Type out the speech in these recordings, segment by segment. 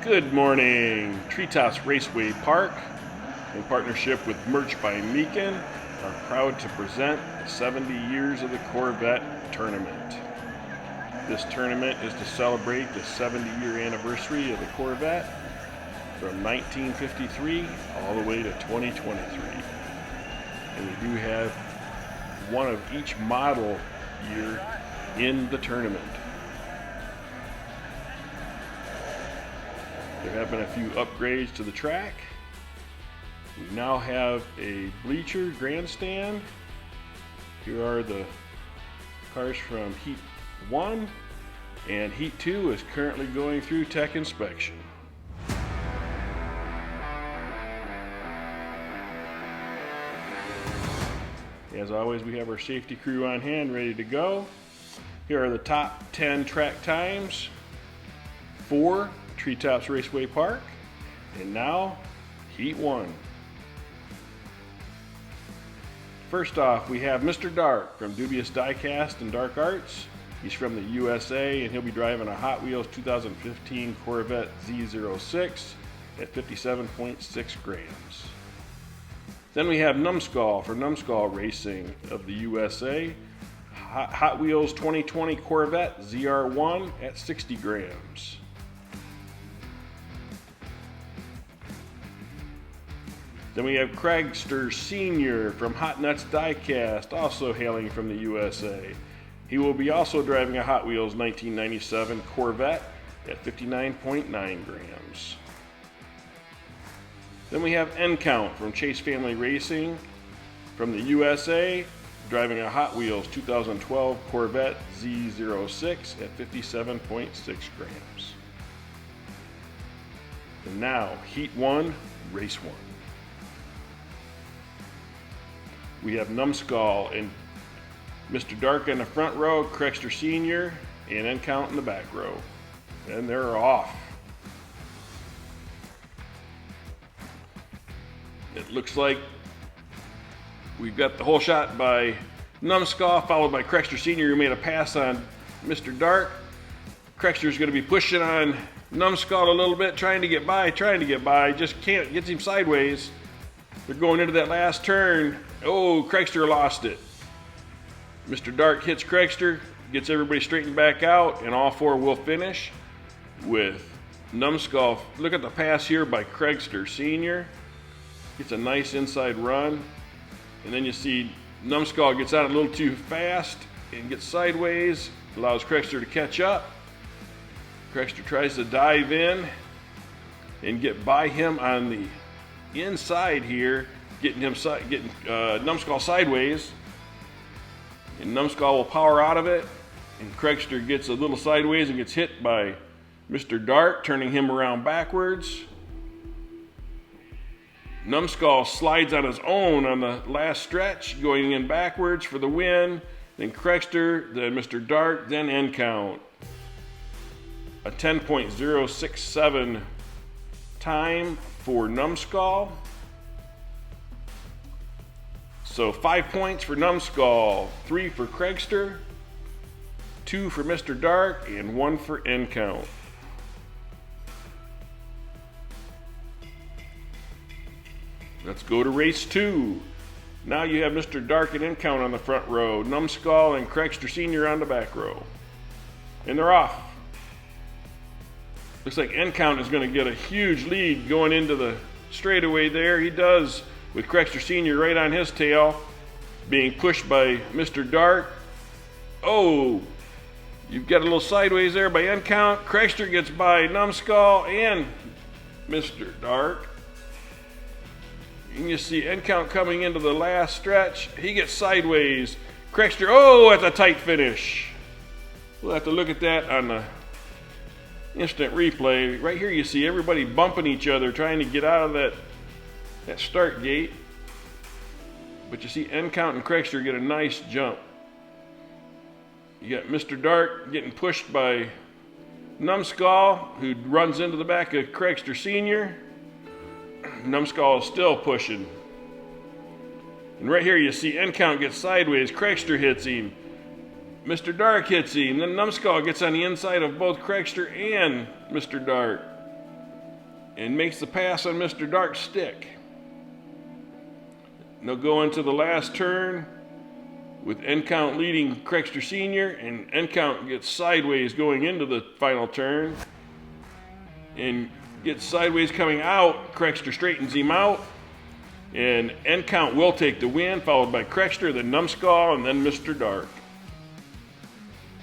Good morning. Treetops Raceway Park, in partnership with Merch by Meekin, are proud to present the 70 Years of the Corvette Tournament. This tournament is to celebrate the 70-year anniversary of the Corvette from 1953 all the way to 2023. And we do have one of each model year in the tournament. There have been a few upgrades to the track. We now have a bleacher grandstand. Here are the cars from Heat 1, and Heat 2 is currently going through tech inspection. As always, we have our safety crew on hand ready to go. Here are the top 10 track times for Treetops Raceway Park, and now Heat 1. First off, we have Mr. Dark from Diecast and Dark Arts. He's from the USA, and he'll be driving a Hot Wheels 2015 Corvette Z06 at 57.6 grams. Then we have Numbskull for Numbskull Racing of the USA, Hot Wheels 2020 Corvette ZR1 at 60 grams. Then we have Craigster Sr. from Hot Nuts Diecast, also hailing from the USA. He will be also driving a Hot Wheels 1997 Corvette at 59.9 grams. Then we have N-Count from Chase Family Racing from the USA, driving a Hot Wheels 2012 Corvette Z06 at 57.6 grams. And now, Heat 1, Race 1. We have Numbskull and Mr. Dark in the front row, Craigster Sr. and N-Count in the back row. And they're off. It looks like we've got the whole shot by Numbskull, followed by Craigster Sr. who made a pass on Mr. Dark. Craigster's going to be pushing on Numbskull a little bit, trying to get by, just can't, gets him sideways. They're going into that last turn. Oh, Craigster lost it. Mr. Dark hits Craigster, gets everybody straightened back out, and all four will finish with Numbskull. Look at the pass here by Craigster Sr. Gets a nice inside run. And then you see Numbskull gets out a little too fast and gets sideways, allows Craigster to catch up. Craigster tries to dive in and get by him on the inside here, getting Numbskull sideways, and Numbskull will power out of it, and Craigster gets a little sideways and gets hit by Mr. Dark, turning him around backwards. Numbskull slides on his own on the last stretch, going in backwards for the win. Then Craigster, then Mr. Dark, then N-Count. A 10.067 time for Numbskull. So 5 points for Numbskull, 3 for Craigster, 2 for Mr. Dark, and 1 for N-Count. Let's go to race 2. Now you have Mr. Dark and N-Count on the front row, Numbskull and Craigster Sr. on the back row. And they're off. Looks like N-Count is going to get a huge lead going into the straightaway there. He does, with Craigster Sr. right on his tail, being pushed by Mr. Dark. Oh, you've got a little sideways there by N-Count. Craigster gets by Numbskull and Mr. Dark. And you see N-Count coming into the last stretch. He gets sideways. Craigster, oh, that's a tight finish. We'll have to look at that on the instant replay. Right here you see everybody bumping each other, trying to get out of that start gate. But you see N-Count and Craigster get a nice jump. You got Mr. Dark getting pushed by Numbskull, who runs into the back of Craigster Sr. Numbskull is still pushing. And right here you see N-Count get sideways. Craigster hits him. Mr. Dark hits him. Then Numbskull gets on the inside of both Craigster and Mr. Dark. and makes the pass on Mr. Dark's stick. And they'll go into the last turn with N-Count leading Crexter Sr., and N-Count gets sideways going into the final turn and gets sideways coming out. Crexter straightens him out, and N-Count will take the win, followed by Crexter, then Numbskull, and then Mr. Dark.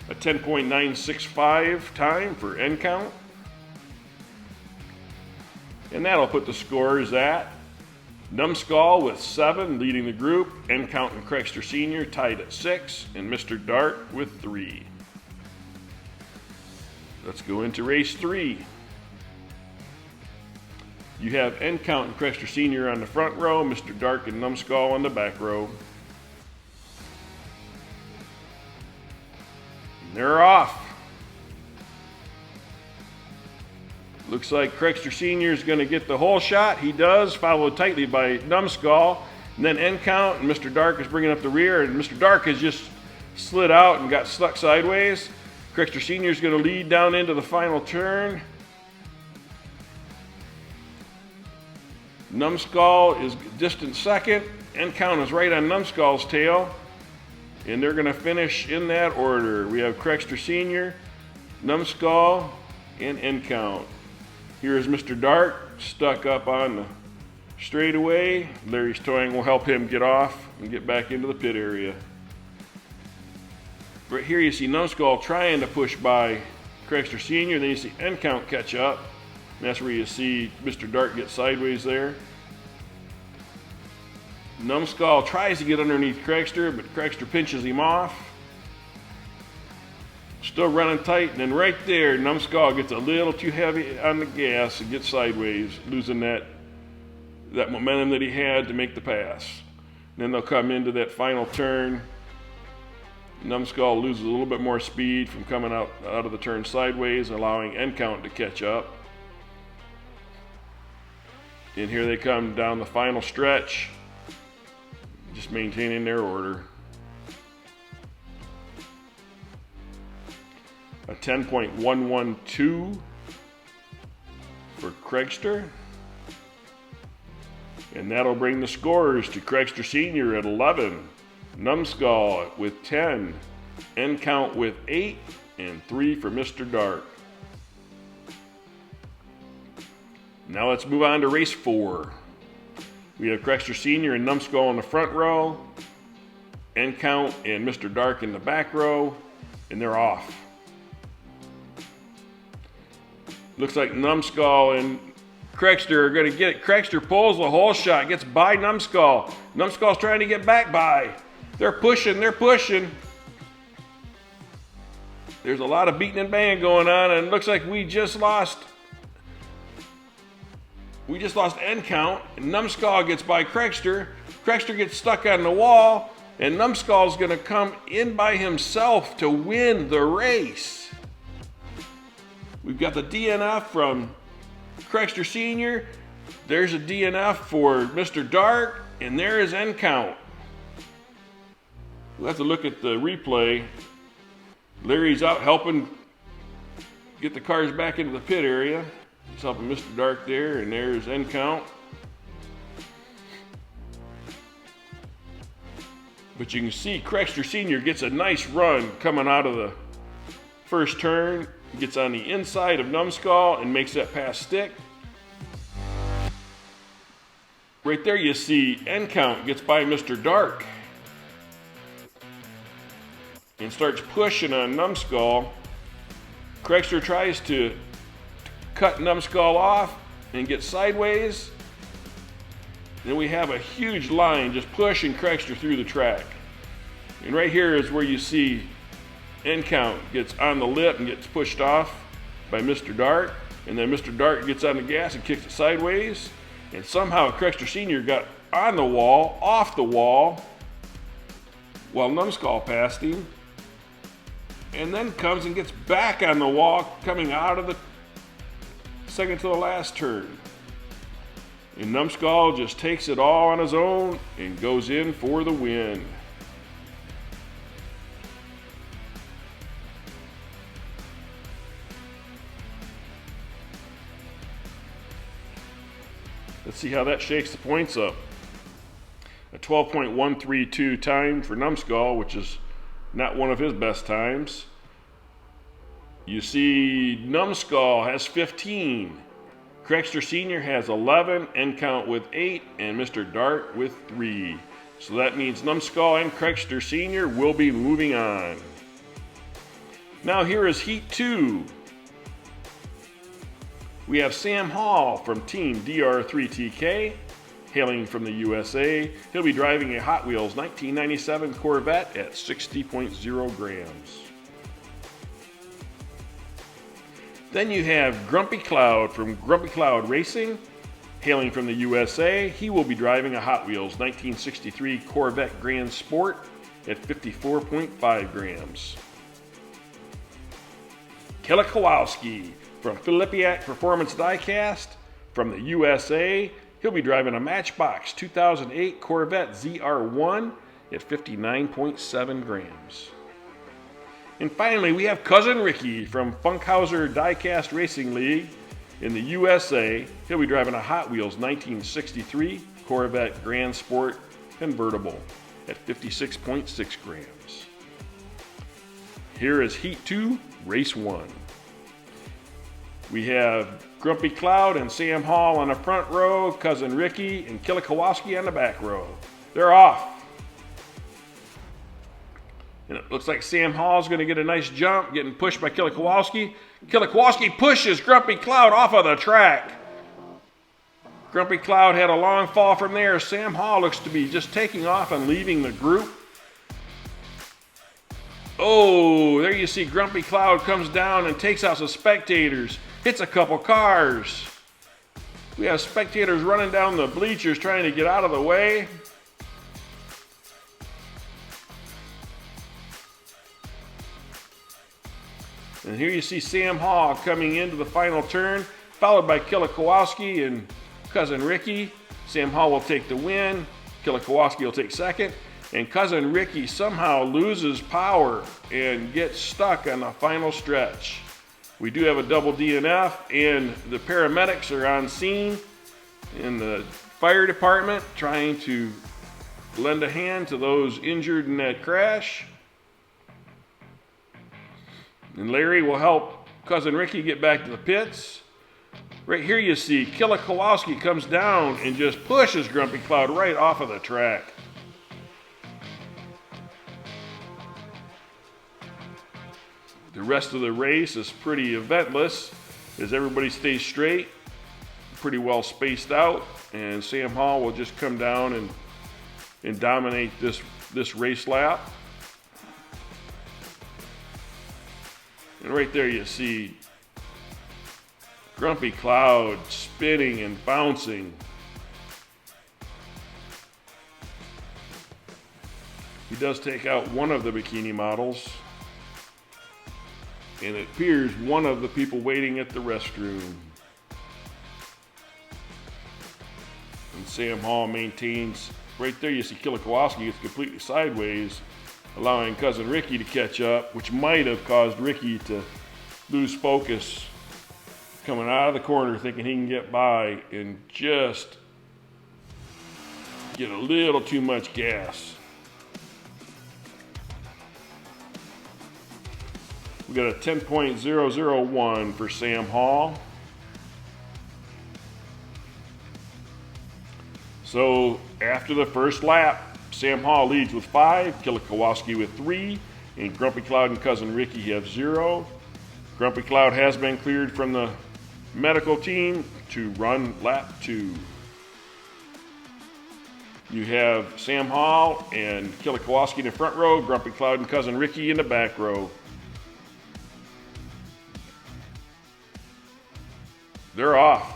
A 10.965 time for N-Count. And that'll put the scores at Numbskull with 7 leading the group, N-Count and Crexter Sr. tied at 6, and Mr. Dark with 3. Let's go into race 3. You have N-Count and Crexter Sr. on the front row, Mr. Dark and Numbskull on the back row. And they're off. Looks like Crexter Sr. is going to get the whole shot. He does, followed tightly by Numbskull. And then N-Count and Mr. Dark is bringing up the rear, and Mr. Dark has just slid out and got stuck sideways. Crexter Sr. is going to lead down into the final turn. Numbskull is distant second. N-Count is right on Numbskull's tail. And they're going to finish in that order. We have Crexter Sr., Numbskull, and N-Count. Here's Mr. Dark stuck up on the straightaway. Larry's towing will help him get off and get back into the pit area. Right here you see Numbskull trying to push by Crexter Sr. Then you see N-Count catch up. And that's where you see Mr. Dark get sideways there. Numbskull tries to get underneath Crexter, but Crexter pinches him off. Still running tight, and then right there, Numbskull gets a little too heavy on the gas and gets sideways, losing that momentum that he had to make the pass. And then they'll come into that final turn. Numbskull loses a little bit more speed from coming out of the turn sideways, allowing N-Count to catch up. And here they come down the final stretch, just maintaining their order. A 10.112 for Crexter. And that'll bring the scores to Crexter Sr. at 11, Numbskull with 10, N-Count with 8, and 3 for Mr. Dark. Now let's move on to race 4. We have Crexter Sr. and Numbskull in the front row, N-Count and Mr. Dark in the back row, and they're off. Looks like Numbskull and Crexter are going to get it. Crexter pulls the whole shot, gets by Numbskull. Numbskull's trying to get back by. They're pushing. There's a lot of beating and banging going on, and it looks like we just lost N-Count, and Numbskull gets by Crexter. Crexter gets stuck on the wall, and Numbskull's going to come in by himself to win the race. We've got the DNF from Crexter Sr. There's a DNF for Mr. Dark, and there is N-Count. We'll have to look at the replay. Larry's out helping get the cars back into the pit area. He's helping Mr. Dark there, and there's N-Count. But you can see Crexter Sr. gets a nice run coming out of the first turn. Gets on the inside of Numbskull and makes that pass stick. Right there you see N-Count gets by Mr. Dark and starts pushing on Numbskull. Crexter tries to cut Numbskull off and get sideways. Then we have a huge line just pushing Crexter through the track. And right here is where you see N-Count gets on the lip and gets pushed off by Mr. Dark. And then Mr. Dark gets on the gas and kicks it sideways. And somehow Crexter Sr. got on the wall, off the wall, while Numbskull passed him. And then comes and gets back on the wall coming out of the second to the last turn. And Numbskull just takes it all on his own and goes in for the win. Let's see how that shakes the points up. A 12.132 time for Numbskull, which is not one of his best times. You see Numbskull has 15. Crexter Sr. has 11, N-Count with 8, and Mr. Dart with 3. So that means Numbskull and Crexter Sr. will be moving on. Now here is Heat 2. We have Sam Hall from Team DR3TK, hailing from the USA. He'll be driving a Hot Wheels 1997 Corvette at 60.0 grams. Then you have Grumpy Cloud from Grumpy Cloud Racing, hailing from the USA. He will be driving a Hot Wheels 1963 Corvette Grand Sport at 54.5 grams. Killa Kowalski from Filipiak Performance Diecast from the USA. He'll be driving a Matchbox 2008 Corvette ZR1 at 59.7 grams. And finally, we have Cousin Ricky from Funkhauser Diecast Racing League in the USA. He'll be driving a Hot Wheels 1963 Corvette Grand Sport Convertible at 56.6 grams. Here is Heat 2, Race 1. We have Grumpy Cloud and Sam Hall on the front row, Cousin Ricky and Killa Kowalski on the back row. They're off. And it looks like Sam Hall's going to get a nice jump, getting pushed by Killa Kowalski. Killa Kowalski pushes Grumpy Cloud off of the track. Grumpy Cloud had a long fall from there. Sam Hall looks to be just taking off and leaving the group. Oh, there you see Grumpy Cloud comes down and takes out some spectators. Hits a couple cars. We have spectators running down the bleachers trying to get out of the way. And here you see Sam Hall coming into the final turn, followed by Killa Kowalski and Cousin Ricky. Sam Hall will take the win. Killa Kowalski will take second. And Cousin Ricky somehow loses power and gets stuck on the final stretch. We do have a double DNF, and the paramedics are on scene in the fire department trying to lend a hand to those injured in that crash. And Larry will help Cousin Ricky get back to the pits. Right here you see Killa Kowalski comes down and just pushes Grumpy Cloud right off of the track. The rest of the race is pretty eventless as everybody stays straight, pretty well spaced out, and Sam Hall will just come down and dominate this race lap. And right there you see Grumpy Cloud spinning and bouncing. He does take out one of the bikini models, and it appears one of the people waiting at the restroom. And Sam Hall maintains, right there you see Killa Kowalski gets completely sideways, allowing Cousin Ricky to catch up, which might have caused Ricky to lose focus coming out of the corner thinking he can get by and just get a little too much gas. We got a 10.001 for Sam Hall. So after the first lap, Sam Hall leads with 5, Killa Kowalski with 3, and Grumpy Cloud and Cousin Ricky have 0. Grumpy Cloud has been cleared from the medical team to run lap 2. You have Sam Hall and Killa Kowalski in the front row, Grumpy Cloud and Cousin Ricky in the back row. They're off.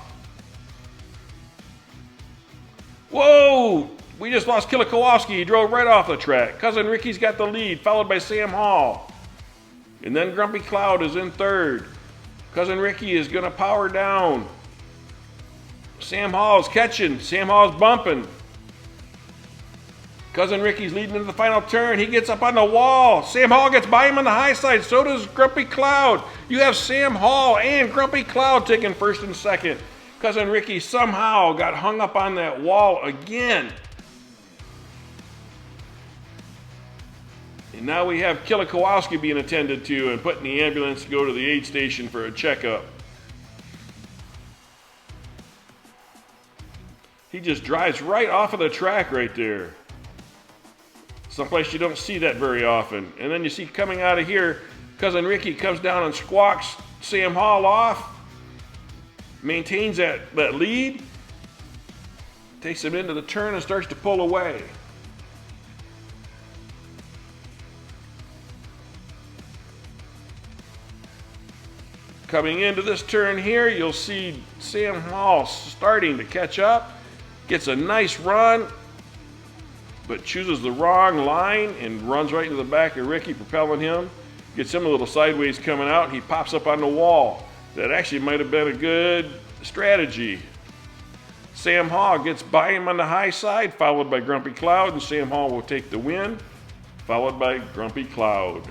Whoa! We just lost Killa Kowalski. He drove right off the track. Cousin Ricky's got the lead, followed by Sam Hall. And then Grumpy Cloud is in third. Cousin Ricky is going to power down. Sam Hall's catching. Sam Hall's bumping. Cousin Ricky's leading into the final turn. He gets up on the wall. Sam Hall gets by him on the high side. So does Grumpy Cloud. You have Sam Hall and Grumpy Cloud taking first and second. Cousin Ricky somehow got hung up on that wall again. And now we have Killer Kowalski being attended to and put in the ambulance to go to the aid station for a checkup. He just drives right off of the track right there. Someplace you don't see that very often. And then you see coming out of here, Cousin Ricky comes down and squawks Sam Hall off. Maintains that lead. Takes him into the turn and starts to pull away. Coming into this turn here, you'll see Sam Hall starting to catch up. Gets a nice run, but chooses the wrong line and runs right into the back of Ricky, propelling him. Gets him a little sideways coming out. He pops up on the wall. That actually might have been a good strategy. Sam Hall gets by him on the high side, followed by Grumpy Cloud, and Sam Hall will take the win, followed by Grumpy Cloud.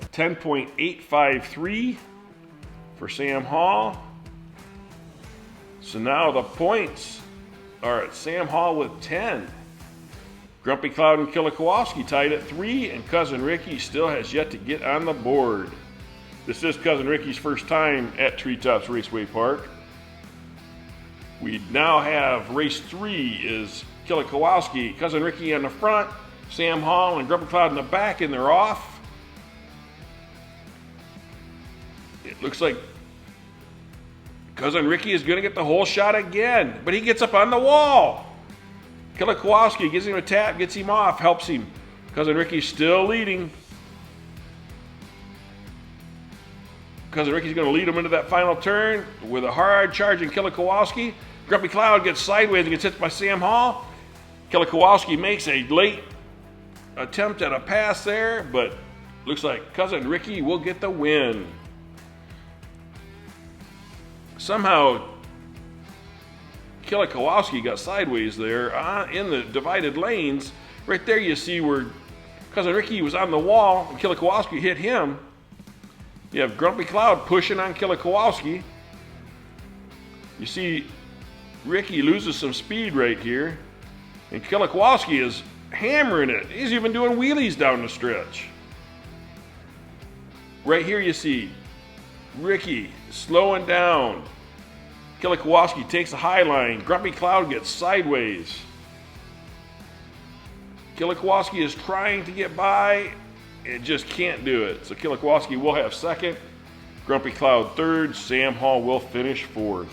A 10.853 for Sam Hall. So now the points are at Sam Hall with 10. Grumpy Cloud and Killer Kowalski tied at 3, and Cousin Ricky still has yet to get on the board. This is Cousin Ricky's first time at Treetops Raceway Park. We now have race 3 is Killer Kowalski, Cousin Ricky on the front, Sam Hall and Grumpy Cloud in the back, and they're off. It looks like Cousin Ricky is going to get the whole shot again, but he gets up on the wall. Killer Kowalski gives him a tap, gets him off, helps him. Cousin Ricky's still leading. Cousin Ricky's going to lead him into that final turn with a hard charging Killer Kowalski. Grumpy Cloud gets sideways and gets hit by Sam Hall. Killer Kowalski makes a late attempt at a pass there, but looks like Cousin Ricky will get the win. Somehow, Killer Kowalski got sideways there in the divided lanes. Right there you see where Cousin Ricky was on the wall and Killer Kowalski hit him. You have Grumpy Cloud pushing on Killer Kowalski. You see Ricky loses some speed right here. And Killer Kowalski is hammering it. He's even doing wheelies down the stretch. Right here you see Ricky slowing down. Killer Kowalski takes the high line. Grumpy Cloud gets sideways. Killer Kowalski is trying to get by and just can't do it. So Killer Kowalski will have second. Grumpy Cloud third. Sam Hall will finish fourth.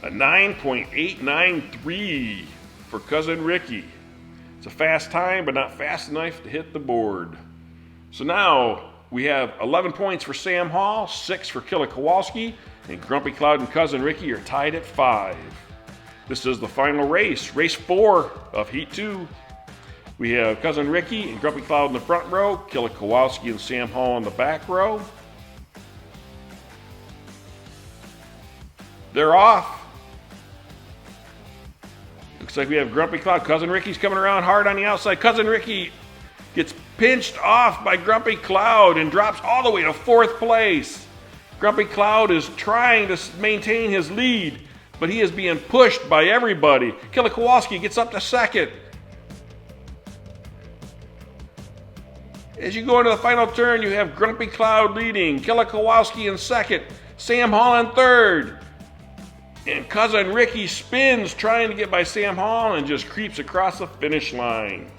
A 9.893 for Cousin Ricky. It's a fast time, but not fast enough to hit the board. So now we have 11 points for Sam Hall, 6 for Killer Kowalski, and Grumpy Cloud and Cousin Ricky are tied at 5. This is the final race, race 4 of Heat 2. We have Cousin Ricky and Grumpy Cloud in the front row, Killer Kowalski and Sam Hall in the back row. They're off. Looks like we have Grumpy Cloud. Cousin Ricky's coming around hard on the outside. Cousin Ricky gets pinched off by Grumpy Cloud and drops all the way to 4th place. Grumpy Cloud is trying to maintain his lead, but he is being pushed by everybody. Killer Kowalski gets up to 2nd. As you go into the final turn, you have Grumpy Cloud leading, Killer Kowalski in 2nd, Sam Hall in 3rd. And Cousin Ricky spins trying to get by Sam Hall and just creeps across the finish line.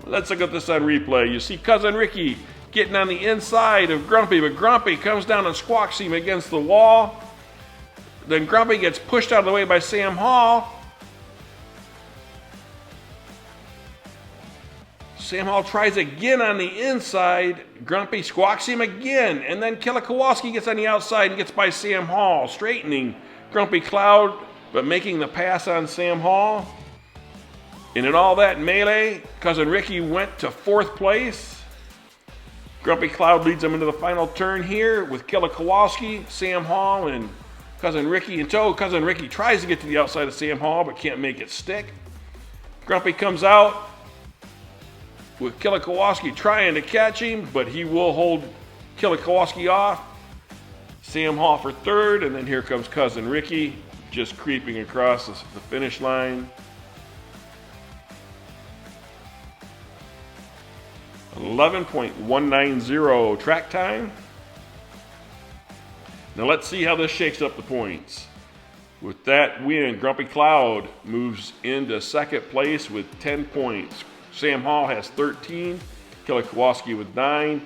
Let's look at this on replay. You see Cousin Ricky getting on the inside of Grumpy, but Grumpy comes down and squawks him against the wall. Then Grumpy gets pushed out of the way by Sam Hall. Sam Hall tries again on the inside. Grumpy squawks him again. And then Killer Kowalski gets on the outside and gets by Sam Hall, straightening Grumpy Cloud, but making the pass on Sam Hall. And in all that melee, Cousin Ricky went to 4th place. Grumpy Cloud leads him into the final turn here with Killer Kowalski, Sam Hall, and Cousin Ricky in tow. Cousin Ricky tries to get to the outside of Sam Hall, but can't make it stick. Grumpy comes out with Killer Kowalski trying to catch him, but he will hold Killer Kowalski off. Sam Hall for third, and then here comes Cousin Ricky, just creeping across the finish line. 11.190 track time. Now let's see how this shakes up the points. With that win, Grumpy Cloud moves into second place with 10 points. Sam Hall has 13, Killer Kowalski with 9,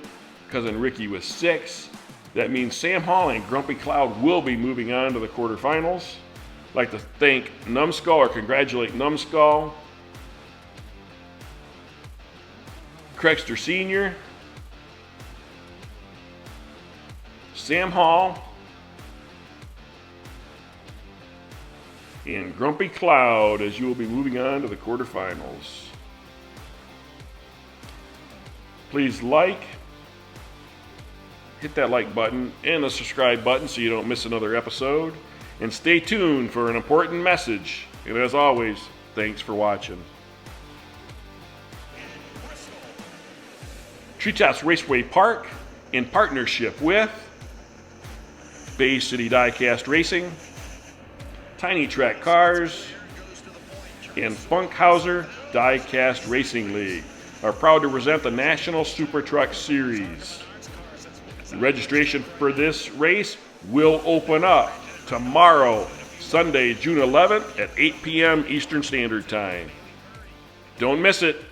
Cousin Ricky with 6. That means Sam Hall and Grumpy Cloud will be moving on to the quarterfinals. I'd like to thank Numbskull, or congratulate Numbskull, Crexter Sr., Sam Hall, and Grumpy Cloud as you will be moving on to the quarterfinals. Please hit that like button and the subscribe button so you don't miss another episode. And stay tuned for an important message. And as always, thanks for watching. Treetops Raceway Park, in partnership with Bay City Diecast Racing, Tiny Track Cars, and Funkhauser Diecast Racing League, are proud to present the National Super Truck Series. The registration for this race will open up tomorrow, Sunday, June 11th at 8 p.m. Eastern Standard Time. Don't miss it.